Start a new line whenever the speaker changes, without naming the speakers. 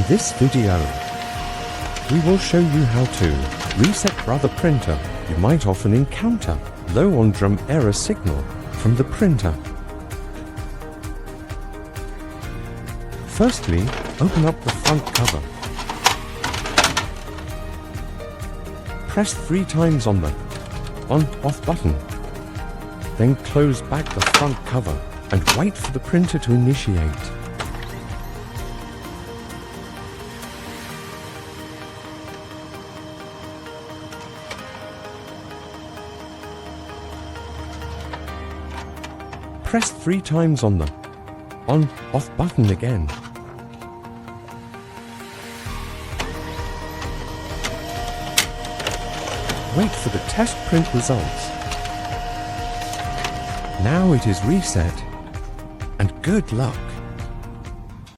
this video, we will show you how to reset Brother printer. You might often encounter low on drum error signal from the printer. Firstly, open up the front cover. Press 3 times on the on/off button. Then close back the front cover and wait for the printer to initiate. Press 3 times on the on/off button again. Wait for the test print results. Now it is reset, and good luck.